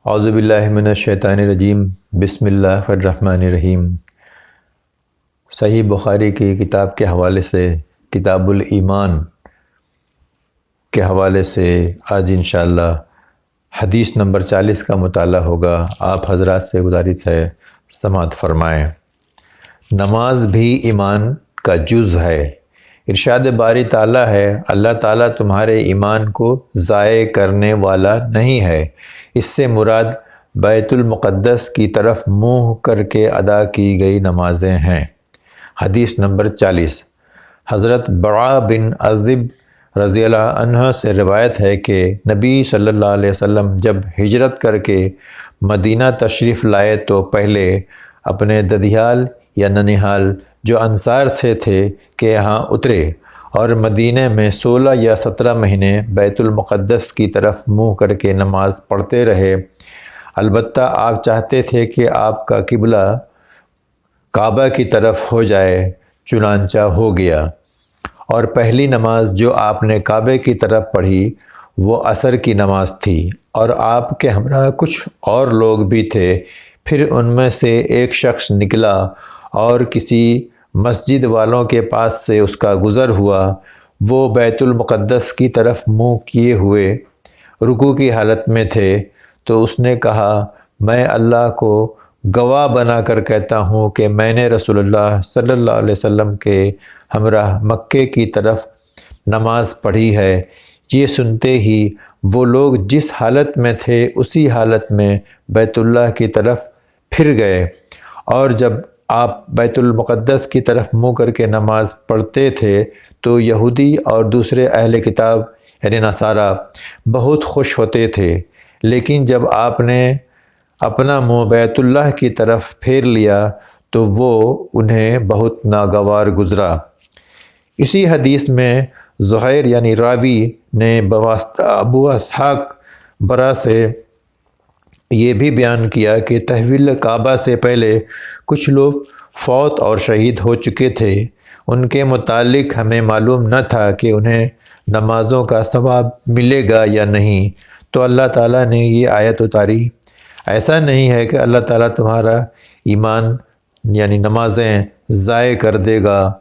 اعوذ باللہ من الشیطان الرجیم بسم اللہ الرحمن الرحیم۔ صحیح بخاری کی کتاب کے حوالے سے کتاب الایمان کے حوالے سے آج انشاءاللہ حدیث نمبر 40 کا مطالعہ ہوگا۔ آپ حضرات سے گزارش ہے سماعت فرمائیں۔ نماز بھی ایمان کا جز ہے۔ ارشاد باری تعالیٰ ہے، اللہ تعالیٰ تمہارے ایمان کو ضائع کرنے والا نہیں ہے۔ اس سے مراد بیت المقدس کی طرف منہ کر کے ادا کی گئی نمازیں ہیں۔ حدیث نمبر 40۔ حضرت برا بن عازب رضی اللہ عنہ سے روایت ہے کہ نبی صلی اللہ علیہ وسلم جب ہجرت کر کے مدینہ تشریف لائے تو پہلے اپنے ددھیال یا ننیحال جو انصار سے تھے کہ یہاں اترے اور مدینہ میں 16 یا 17 مہینے بیت المقدس کی طرف منہ کر کے نماز پڑھتے رہے۔ البتہ آپ چاہتے تھے کہ آپ کا قبلہ کعبہ کی طرف ہو جائے، چنانچہ ہو گیا، اور پہلی نماز جو آپ نے کعبے کی طرف پڑھی وہ عصر کی نماز تھی، اور آپ کے ہمراہ کچھ اور لوگ بھی تھے۔ پھر ان میں سے ایک شخص نکلا اور کسی مسجد والوں کے پاس سے اس کا گزر ہوا۔ وہ بیت المقدس کی طرف منہ کیے ہوئے رکوع کی حالت میں تھے، تو اس نے کہا، میں اللہ کو گواہ بنا کر کہتا ہوں کہ میں نے رسول اللہ صلی اللہ علیہ وسلم کے ہمراہ مکے کی طرف نماز پڑھی ہے۔ یہ سنتے ہی وہ لوگ جس حالت میں تھے اسی حالت میں بیت اللہ کی طرف پھر گئے، اور جب آپ بیت المقدس کی طرف منہ کر کے نماز پڑھتے تھے تو یہودی اور دوسرے اہل کتاب یعنی نصارہ بہت خوش ہوتے تھے، لیکن جب آپ نے اپنا منہ بیت اللہ کی طرف پھیر لیا تو وہ انہیں بہت ناگوار گزرا۔ اسی حدیث میں زہیر یعنی راوی نے بواسطہ ابو اسحاق برا سے یہ بھی بیان کیا کہ تحویل کعبہ سے پہلے کچھ لوگ فوت اور شہید ہو چکے تھے۔ ان کے متعلق ہمیں معلوم نہ تھا کہ انہیں نمازوں کا ثواب ملے گا یا نہیں، تو اللہ تعالیٰ نے یہ آیت اتاری، ایسا نہیں ہے کہ اللہ تعالیٰ تمہارا ایمان یعنی نمازیں ضائع کر دے گا۔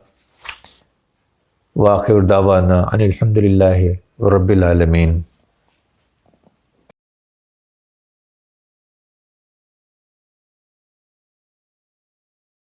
وآخر دعوانا ان الحمد للہ رب العالمین۔